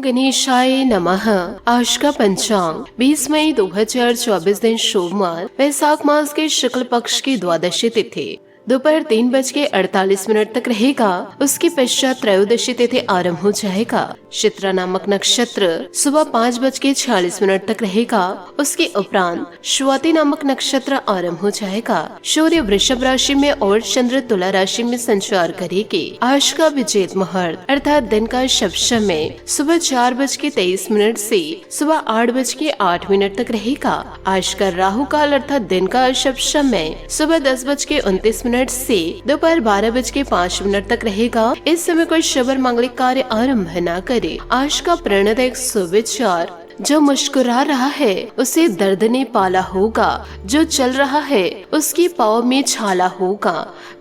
गणेशाय नमः। आज का पंचांग 20 मई 2024 दिन सोमवार, वैशाख मास के शुक्ल पक्ष की द्वादशी तिथि दोपहर 3:48 तक रहेगा। उसके पश्चात त्रयोदशी तिथि आरंभ हो जाएगा। चित्रा नामक नक्षत्र सुबह 5:46 तक रहेगा। उसके उपरांत स्वाति नामक नक्षत्र आरंभ हो जाएगा। सूर्य वृषभ राशि में और चंद्र तुला राशि में संचार करेगी। आज का विजेत मुहूर्त अर्थात दिन का शुभ समय सुबह 4:23 से सुबह 8:08 तक रहेगा। आज का राहु काल अर्थात दिन का शुभ समय सुबह 10:29 से दोपहर 12:05 तक रहेगा। इस समय कोई शुभ और मांगलिक कार्य आरंभ न करे। आज का प्रणदायक सुविचार, जो मुस्कुरा रहा है उसे दर्द ने पाला होगा, जो चल रहा है उसकी पाँव में छाला होगा।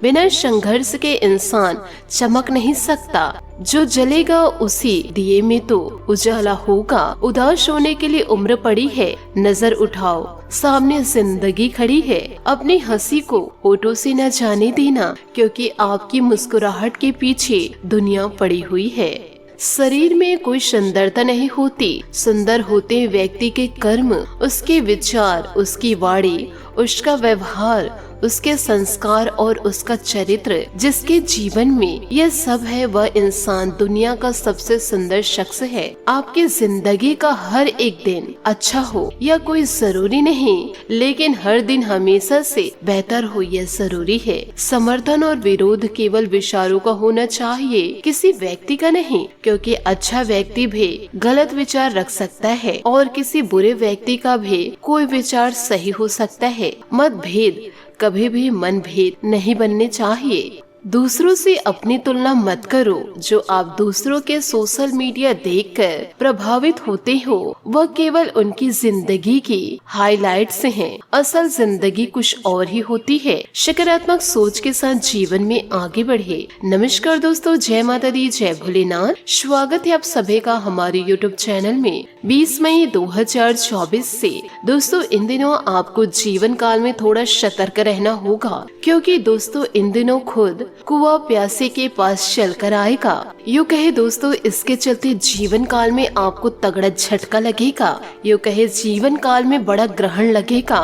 बिना संघर्ष के इंसान चमक नहीं सकता। जो जलेगा उसी दिए में तो उजाला होगा। उदास होने के लिए उम्र पड़ी है, नजर उठाओ, सामने जिंदगी खड़ी है। अपनी हंसी को होठों से न जाने देना, क्योंकि आपकी मुस्कुराहट के पीछे दुनिया पड़ी हुई है। शरीर में कोई सुंदरता नहीं होती, सुंदर होते व्यक्ति के कर्म, उसके विचार, उसकी वाणी, उसका व्यवहार, उसके संस्कार और उसका चरित्र। जिसके जीवन में यह सब है वह इंसान दुनिया का सबसे सुंदर शख्स है। आपकी जिंदगी का हर एक दिन अच्छा हो यह कोई जरूरी नहीं, लेकिन हर दिन हमेशा से बेहतर हो यह जरूरी है। समर्थन और विरोध केवल विचारों का होना चाहिए, किसी व्यक्ति का नहीं, क्योंकि अच्छा व्यक्ति भी गलत विचार रख सकता है और किसी बुरे व्यक्ति का भी कोई विचार सही हो सकता है। मतभेद कभी भी मनभेद नहीं बनने चाहिए। दूसरों से अपनी तुलना मत करो। जो आप दूसरों के सोशल मीडिया देखकर प्रभावित होते हो वह केवल उनकी जिंदगी की हाइलाइट्स हैं। असल जिंदगी कुछ और ही होती है। सकारात्मक सोच के साथ जीवन में आगे बढ़े। नमस्कार दोस्तों, जय माता दी, जय भोलेनाथ। स्वागत है आप सभी का हमारे YouTube चैनल में। 20 मई 2024 से दोस्तों इन दिनों आपको जीवन काल में थोड़ा सतर्क रहना होगा, क्योंकि दोस्तों इन दिनों खुद कुआं प्यासे के पास चल कर आएगा। यूँ कहे दोस्तों इसके चलते जीवन काल में आपको तगड़ा झटका लगेगा। यूँ कहे जीवन काल में बड़ा ग्रहण लगेगा।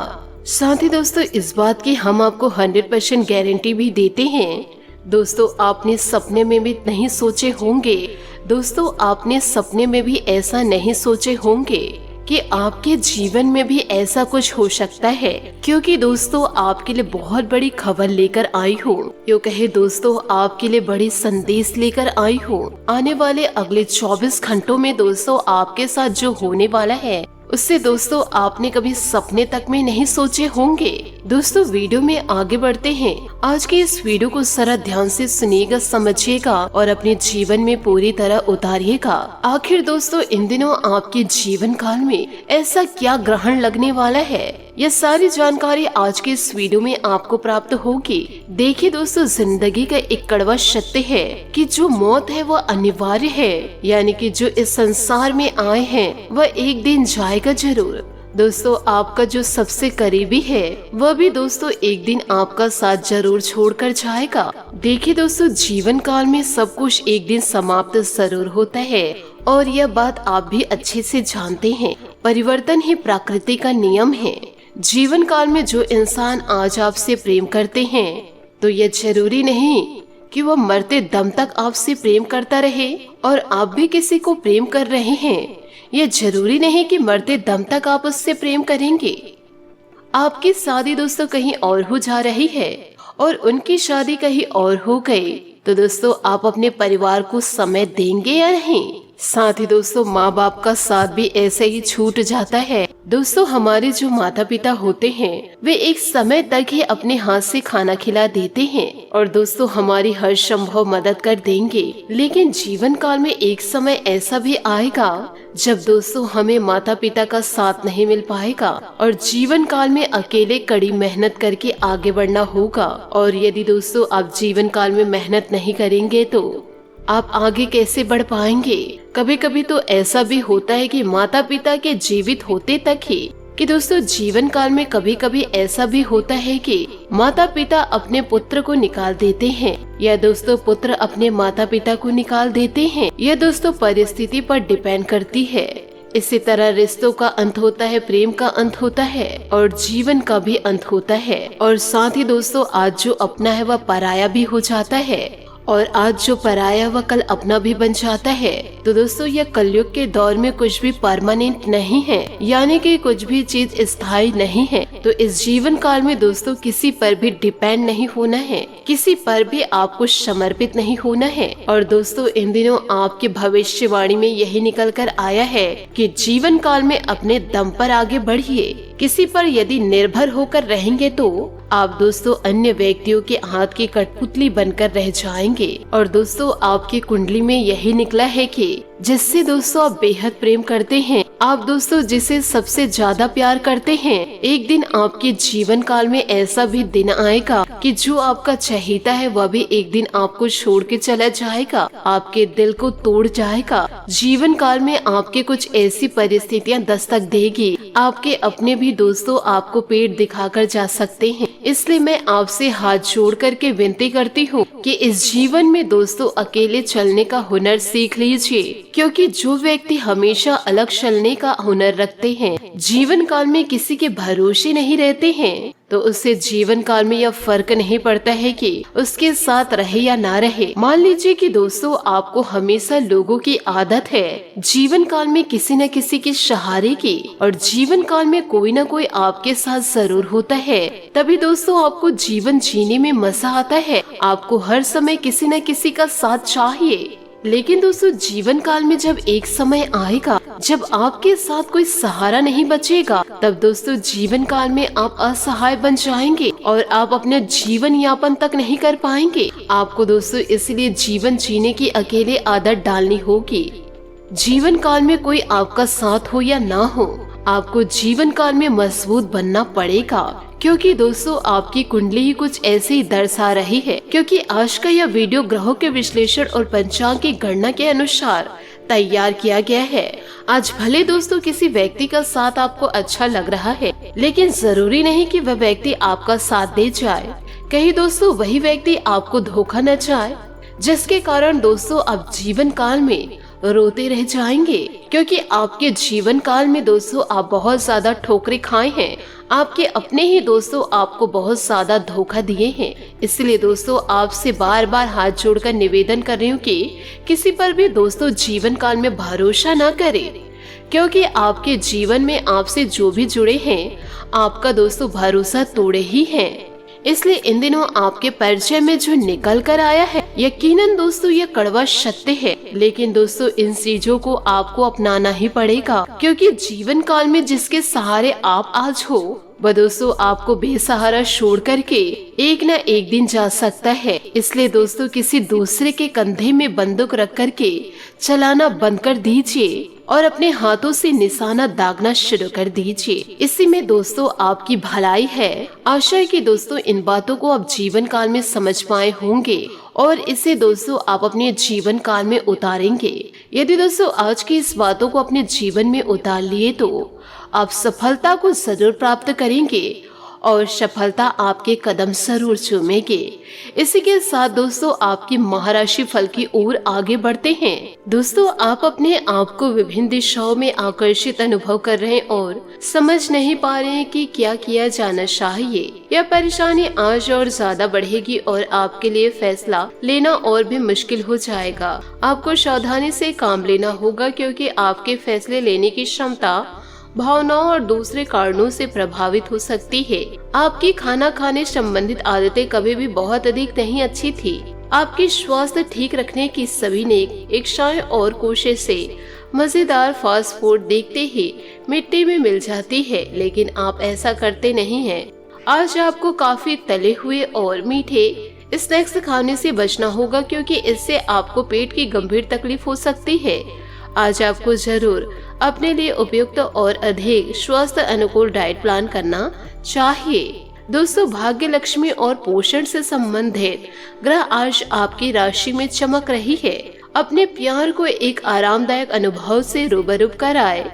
साथ ही दोस्तों इस बात की हम आपको 100% गारंटी भी देते हैं। दोस्तों आपने सपने में भी नहीं सोचे होंगे, दोस्तों आपने सपने में भी ऐसा नहीं सोचे होंगे कि आपके जीवन में भी ऐसा कुछ हो सकता है, क्योंकि दोस्तों आपके लिए बहुत बड़ी खबर लेकर आई हूँ। यूँ कहे दोस्तों आपके लिए बड़ी संदेश लेकर आई हूँ। आने वाले अगले 24 घंटों में दोस्तों आपके साथ जो होने वाला है उससे दोस्तों आपने कभी सपने तक में नहीं सोचे होंगे। दोस्तों वीडियो में आगे बढ़ते हैं। आज के इस वीडियो को जरा ध्यान से सुनिएगा, समझिएगा और अपने जीवन में पूरी तरह उतारिएगा। आखिर दोस्तों इन दिनों आपके जीवन काल में ऐसा क्या ग्रहण लगने वाला है, यह सारी जानकारी आज के इस वीडियो में आपको प्राप्त होगी। देखिए दोस्तों जिंदगी का एक कड़वा सत्य है कि जो मौत है वह अनिवार्य है, यानी कि जो इस संसार में आए हैं वह एक दिन जाएगा जरूर। दोस्तों आपका जो सबसे करीबी है वह भी दोस्तों एक दिन आपका साथ जरूर छोड़कर जाएगा। देखिए दोस्तों जीवन काल में सब कुछ एक दिन समाप्त जरूर होता है और यह बात आप भी अच्छे से जानते हैं। परिवर्तन ही प्रकृति का नियम है। जीवन काल में जो इंसान आज आपसे प्रेम करते हैं तो यह जरूरी नहीं कि वह मरते दम तक आपसे प्रेम करता रहे, और आप भी किसी को प्रेम कर रहे हैं यह जरूरी नहीं कि मरते दम तक आप उससे प्रेम करेंगे। आपकी शादी दोस्तों कहीं और हो जा रही है और उनकी शादी कहीं और हो गई, तो दोस्तों आप अपने परिवार को समय देंगे या नहीं। साथ ही दोस्तों माँ बाप का साथ भी ऐसे ही छूट जाता है। दोस्तों हमारे जो माता पिता होते हैं वे एक समय तक ही अपने हाथ से खाना खिला देते हैं और दोस्तों हमारी हर संभव मदद कर देंगे, लेकिन जीवन काल में एक समय ऐसा भी आएगा जब दोस्तों हमें माता पिता का साथ नहीं मिल पाएगा और जीवन काल में अकेले कड़ी मेहनत करके आगे बढ़ना होगा। और यदि दोस्तों आप जीवन काल में मेहनत नहीं करेंगे तो आप आगे कैसे बढ़ पाएंगे। कभी कभी तो ऐसा भी होता है कि माता पिता के जीवित होते तक ही कि दोस्तों जीवन काल में कभी कभी ऐसा भी होता है कि माता पिता अपने पुत्र को निकाल देते हैं, या दोस्तों पुत्र अपने माता पिता को निकाल देते हैं, यह दोस्तों परिस्थिति पर डिपेंड करती है। इसी तरह रिश्तों का अंत होता है, प्रेम का अंत होता है और जीवन का भी अंत होता है। और साथ ही दोस्तों आज जो अपना है वह पराया भी हो जाता है, और आज जो पराया वह कल अपना भी बन जाता है। तो दोस्तों यह कलयुग के दौर में कुछ भी परमानेंट नहीं है, यानी कि कुछ भी चीज स्थायी नहीं है। तो इस जीवन काल में दोस्तों किसी पर भी डिपेंड नहीं होना है, किसी पर भी आपको समर्पित नहीं होना है। और दोस्तों इन दिनों आपकी भविष्यवाणी में यही निकल कर आया है कि जीवन काल में अपने दम पर आगे बढ़िए। किसी पर यदि निर्भर होकर रहेंगे तो आप दोस्तों अन्य व्यक्तियों के हाथ की कठपुतली बनकर रह जाएंगे। और दोस्तों आपकी कुंडली में यही निकला है कि जिससे दोस्तों आप बेहद प्रेम करते हैं, आप दोस्तों जिसे सबसे ज्यादा प्यार करते हैं, एक दिन आपके जीवन काल में ऐसा भी दिन आएगा कि जो आपका चहेता है वह भी एक दिन आपको छोड़ के चला जाएगा, आपके दिल को तोड़ जाएगा। जीवन काल में आपके कुछ ऐसी परिस्थितियां दस्तक देगी, आपके अपने भी दोस्तों आपको पेट दिखाकर जा सकते हैं। इसलिए मैं आपसे हाथ जोड़ करके विनती करती हूँ कि इस जीवन में दोस्तों अकेले चलने का हुनर सीख लीजिए, क्योंकि जो व्यक्ति हमेशा अलग चलने का हुनर रखते हैं, जीवन काल में किसी के भरोसे नहीं रहते हैं, तो उससे जीवन काल में यह फर्क नहीं पड़ता है कि उसके साथ रहे या ना रहे। मान लीजिए कि दोस्तों आपको हमेशा लोगों की आदत है जीवन काल में किसी न किसी के सहारे की, और जीवन काल में कोई न कोई आपके साथ जरूर होता है, तभी दोस्तों आपको जीवन जीने में मजा आता है। आपको हर समय किसी न किसी का साथ चाहिए। लेकिन दोस्तों जीवन काल में जब एक समय आएगा जब आपके साथ कोई सहारा नहीं बचेगा, तब दोस्तों जीवन काल में आप असहाय बन जाएंगे और आप अपना जीवन यापन तक नहीं कर पाएंगे। आपको दोस्तों इसलिए जीवन जीने की अकेले आदत डालनी होगी। जीवन काल में कोई आपका साथ हो या ना हो, आपको जीवन काल में मजबूत बनना पड़ेगा, क्योंकि दोस्तों आपकी कुंडली ही कुछ ऐसे ही दर्शा रही है। क्योंकि आज का यह वीडियो ग्रहों के विश्लेषण और पंचांग की गणना के अनुसार तैयार किया गया है। आज भले दोस्तों किसी व्यक्ति का साथ आपको अच्छा लग रहा है, लेकिन जरूरी नहीं कि वह व्यक्ति आपका साथ दे जाए। कहीं दोस्तों वही व्यक्ति आपको धोखा न जाए, जिसके कारण दोस्तों आप जीवन काल में रोते रह जाएंगे। क्योंकि आपके जीवन काल में दोस्तों आप बहुत ज्यादा ठोकरें खाए हैं, आपके अपने ही दोस्तों आपको बहुत ज्यादा धोखा दिए हैं। इसलिए दोस्तों आपसे बार बार हाथ जोड़कर निवेदन कर रही हूँ कि किसी पर भी दोस्तों जीवन काल में भरोसा ना करें, क्योंकि आपके जीवन में आपसे जो भी जुड़े हैं आपका दोस्तों भरोसा तोड़े ही हैं। इसलिए इन दिनों आपके परिचय में जो निकल कर आया है, यकीनन दोस्तों ये कड़वा सत्य है, लेकिन दोस्तों इन चीजों को आपको अपनाना ही पड़ेगा। क्योंकि जीवन काल में जिसके सहारे आप आज हो, वह दोस्तों आपको बेसहारा छोड़ करके एक न एक दिन जा सकता है। इसलिए दोस्तों किसी दूसरे के कंधे में बंदूक रख करके चलाना बंद कर दीजिए और अपने हाथों से निशाना दागना शुरू कर दीजिए। इसी में दोस्तों आपकी भलाई है। आशा है कि दोस्तों इन बातों को आप जीवन काल में समझ पाए होंगे और इसे दोस्तों आप अपने जीवन काल में उतारेंगे। यदि दोस्तों आज की इस बातों को अपने जीवन में उतार लिए तो आप सफलता को जरूर प्राप्त करेंगे और सफलता आपके कदम जरूर चूमेंगे। इसी के साथ दोस्तों आपकी महाराशि फल की ओर आगे बढ़ते हैं। दोस्तों आप अपने आप को विभिन्न दिशाओं में आकर्षित अनुभव कर रहे हैं और समझ नहीं पा रहे हैं कि क्या किया जाना चाहिए। यह परेशानी आज और ज्यादा बढ़ेगी और आपके लिए फैसला लेना और भी मुश्किल हो जाएगा। आपको सावधानी से काम लेना होगा, क्योंकि आपके फैसले लेने की क्षमता भावनाओं और दूसरे कारणों से प्रभावित हो सकती है। आपकी खाना खाने संबंधित आदतें कभी भी बहुत अधिक नहीं अच्छी थी। आपकी स्वास्थ्य ठीक रखने की सभी नेक इच्छाएं और कोशिश से मजेदार फास्ट फूड देखते ही मिट्टी में मिल जाती है, लेकिन आप ऐसा करते नहीं हैं। आज आपको काफी तले हुए और मीठे स्नैक्स खाने से बचना होगा, क्योंकि इससे आपको पेट की गंभीर तकलीफ हो सकती है। आज आपको जरूर अपने लिए उपयुक्त और अधिक स्वास्थ्य अनुकूल डाइट प्लान करना चाहिए। दोस्तों भाग्य, लक्ष्मी और पोषण से संबंधित ग्रह आज आपकी राशि में चमक रही है। अपने प्यार को एक आरामदायक अनुभव से रूबरू कराए।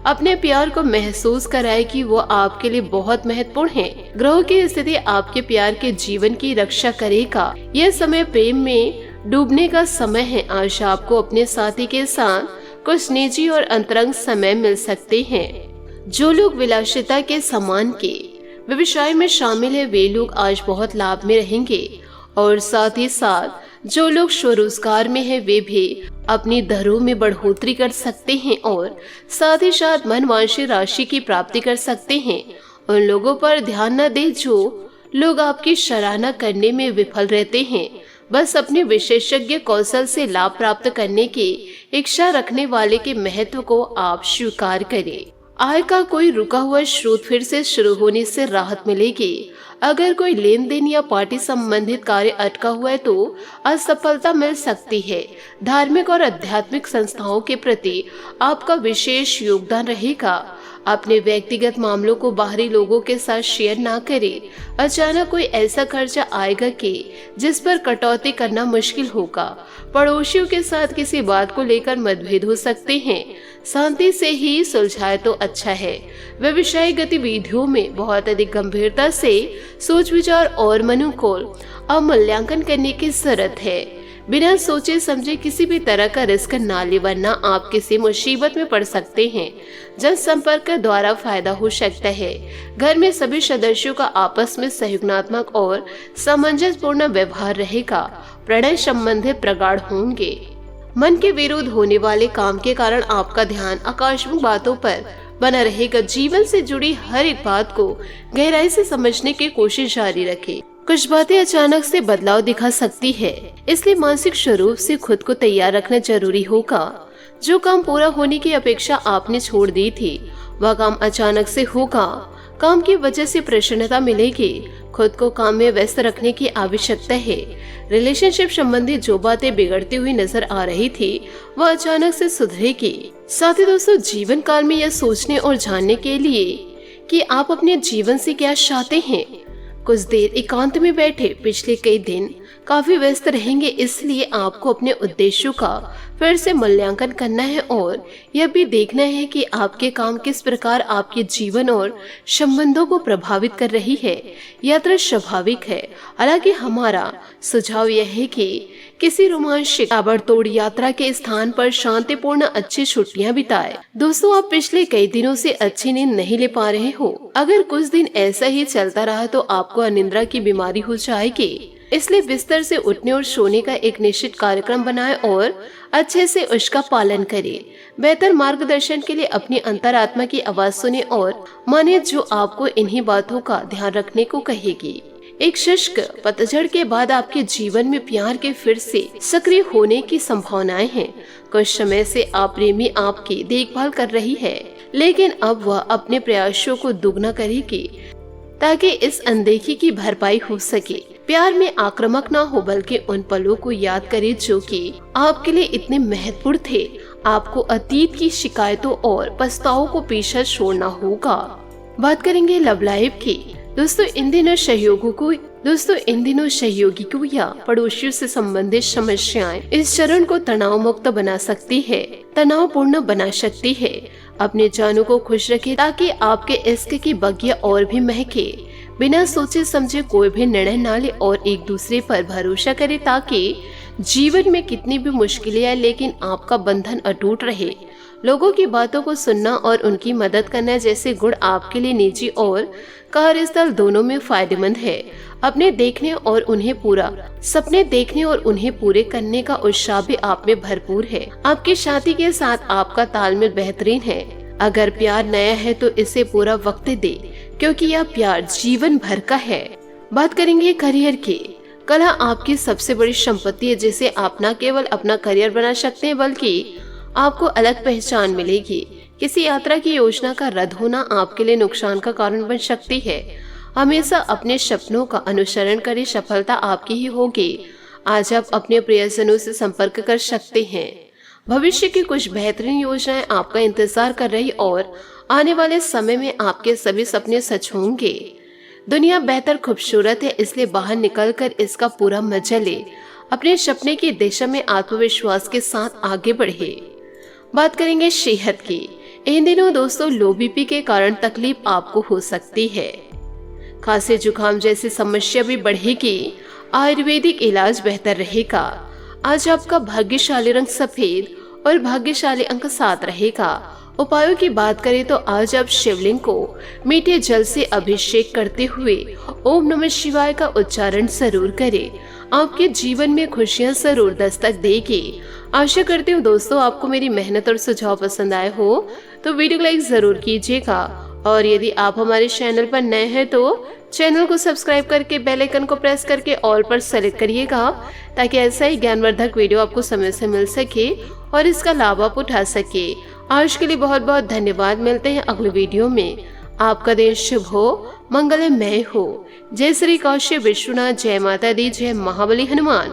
अपने प्यार को महसूस कराए कि वो आपके लिए बहुत महत्वपूर्ण है। ग्रहों की स्थिति आपके प्यार के जीवन की रक्षा करेगा। यह समय प्रेम में डूबने का समय है। आज आपको अपने साथी के साथ कुछ निजी और अंतरंग समय मिल सकते हैं। जो लोग विलासिता के सामान के व्यवसाय में शामिल है वे लोग आज बहुत लाभ में रहेंगे और साथ ही साथ जो लोग स्वरोजगार में है वे भी अपनी दरों में बढ़ोतरी कर सकते हैं और साथ ही साथ मनवांछित राशि की प्राप्ति कर सकते हैं। उन लोगों पर ध्यान न दें जो लोग आपकी सराहना करने में विफल रहते हैं। बस अपने विशेषज्ञ कौशल से लाभ प्राप्त करने की इच्छा रखने वाले के महत्व को आप स्वीकार करें। आय का कोई रुका हुआ स्रोत फिर से शुरू होने से राहत मिलेगी। अगर कोई लेन देन या पार्टी संबंधित कार्य अटका हुआ है तो असफलता मिल सकती है। धार्मिक और आध्यात्मिक संस्थाओं के प्रति आपका विशेष योगदान रहेगा। अपने व्यक्तिगत मामलों को बाहरी लोगों के साथ शेयर ना करें। अचानक कोई ऐसा खर्चा आएगा कि जिस पर कटौती करना मुश्किल होगा। पड़ोसियों के साथ किसी बात को लेकर मतभेद हो सकते हैं, शांति से ही सुलझाए तो अच्छा है। व्यवसायिक गतिविधियों में बहुत अधिक गंभीरता से सोच विचार और मनोकोल अवमूल्यांकन करने की जरूरत है। बिना सोचे समझे किसी भी तरह का रिस्क ना ले वरना आप किसी मुसीबत में पड़ सकते हैं। जनसंपर्क द्वारा फायदा हो सकता है। घर में सभी सदस्यों का आपस में सहयोगात्मक और सामंजस्यपूर्ण व्यवहार रहेगा। प्रणय संबंधित प्रगाढ़ होंगे। मन के विरुद्ध होने वाले काम के कारण आपका ध्यान आकस्मिक बातों पर बना रहेगा। जीवन से जुड़ी हर एक बात को गहराई से समझने की कोशिश जारी रखें। कुछ बातें अचानक से बदलाव दिखा सकती है, इसलिए मानसिक स्वरूप से खुद को तैयार रखना जरूरी होगा। जो काम पूरा होने की अपेक्षा आपने छोड़ दी थी वह काम अचानक से होगा। काम की वजह से प्रसन्नता मिलेगी। खुद को काम में व्यस्त रखने की आवश्यकता है। रिलेशनशिप संबंधी जो बातें बिगड़ती हुई नजर आ रही थी वह अचानक से सुधरेगी। साथ ही दोस्तों, जीवन काल में यह सोचने और जानने के लिए कि आप अपने जीवन से क्या चाहते हैं, कुछ देर एकांत में बैठे। पिछले कई दिन काफी व्यस्त रहेंगे, इसलिए आपको अपने उद्देश्यों का फिर से मूल्यांकन करना है और यह भी देखना है कि आपके काम किस प्रकार आपके जीवन और संबंधों को प्रभावित कर रही है। यात्रा स्वाभाविक है, हालांकि हमारा सुझाव यह है कि किसी रोमांचक ताबड़तोड़ यात्रा के स्थान पर शांतिपूर्ण अच्छी छुट्टियां बिताएं। दोस्तों, आप पिछले कई दिनों से अच्छी नींद नहीं ले पा रहे हो। अगर कुछ दिन ऐसा ही चलता रहा तो आपको अनिद्रा की बीमारी हो जाएगी। इसलिए बिस्तर से उठने और सोने का एक निश्चित कार्यक्रम बनाएं और अच्छे से उसका पालन करें। बेहतर मार्गदर्शन के लिए अपनी अंतरात्मा की आवाज सुने और माने जो आपको इन्हीं बातों का ध्यान रखने को कहेगी। एक शुष्क पतझड़ के बाद आपके जीवन में प्यार के फिर से सक्रिय होने की संभावनाएं हैं। कुछ समय से आप प्रेमी आपकी देखभाल कर रही है, लेकिन अब वह अपने प्रयासों को दुगना करेगी ताकि इस अनदेखी की भरपाई हो सके। प्यार में आक्रामक ना हो, बल्कि उन पलों को याद करें जो कि आपके लिए इतने महत्वपूर्ण थे। आपको अतीत की शिकायतों और पछतावों को पीछे छोड़ना होगा। बात करेंगे लव लाइफ की। दोस्तों, इन दिनों सहयोगियों या पड़ोसियों से संबंधित समस्याएं इस चरण को तनाव मुक्त बना सकती है, तनावपूर्ण बना सकती है। अपने जानों को खुश रखें ताकि आपके इश्क की बगिया और भी महके। बिना सोचे समझे कोई भी निर्णय न ले और एक दूसरे पर भरोसा करे ताकि जीवन में कितनी भी मुश्किलें आए लेकिन आपका बंधन अटूट रहे। लोगों की बातों को सुनना और उनकी मदद करना जैसे गुण आपके लिए निजी और कार्यस्थल दोनों में फायदेमंद है। सपने देखने और उन्हें पूरे करने का उत्साह भी आप में भरपूर है। आपके साथी के साथ आपका तालमेल बेहतरीन है। अगर प्यार नया है तो इसे पूरा वक्त दे, क्योंकि यह प्यार जीवन भर का है। बात करेंगे करियर की। कला आपकी सबसे बड़ी संपत्ति है, जिसे आप न केवल अपना करियर बना सकते हैं बल्कि आपको अलग पहचान मिलेगी। किसी यात्रा की योजना का रद्द होना आपके लिए नुकसान का कारण बन सकती है। हमेशा अपने सपनों का अनुसरण करें, सफलता आपकी ही होगी। आज आप अपने प्रियजनों से संपर्क कर सकते हैं। भविष्य की कुछ बेहतरीन योजनाएं आपका इंतजार कर रही और आने वाले समय में आपके सभी सपने सच होंगे। दुनिया बेहतर खूबसूरत है, इसलिए बाहर निकलकर इसका पूरा मजा ले। अपने सपने की दिशा में आत्मविश्वास के साथ आगे बढ़े। बात करेंगे सेहत की। इन दिनों दोस्तों लो बीपी के कारण तकलीफ आपको हो सकती है। खांसी जुकाम जैसी समस्या भी बढ़ेगी। आयुर्वेदिक इलाज बेहतर रहेगा। आज आपका भाग्यशाली रंग सफेद और भाग्यशाली अंक 7 रहेगा। उपायों की बात करें तो आज आप शिवलिंग को मीठे जल से अभिषेक करते हुए ओम नमः शिवाय का उच्चारण जरूर करें। आपके जीवन में खुशियां जरूर दस्तक देगी। आशा करती हूँ दोस्तों आपको मेरी मेहनत और सुझाव पसंद आए हो तो वीडियो को लाइक जरूर कीजिएगा, और यदि आप हमारे चैनल पर नए हैं तो चैनल को सब्सक्राइब करके बेल आइकन को प्रेस करके ऑल पर सेलेक्ट करिएगा, ताकि ऐसा ही ज्ञानवर्धक वीडियो आपको समय से मिल सके और इसका लाभ आप उठा सके। आज के लिए बहुत बहुत धन्यवाद। मिलते हैं अगले वीडियो में। आपका दिन शुभ हो, मंगलमय हो। जय श्री काशी विश्वनाथ, जय माता दी, जय महाबली हनुमान।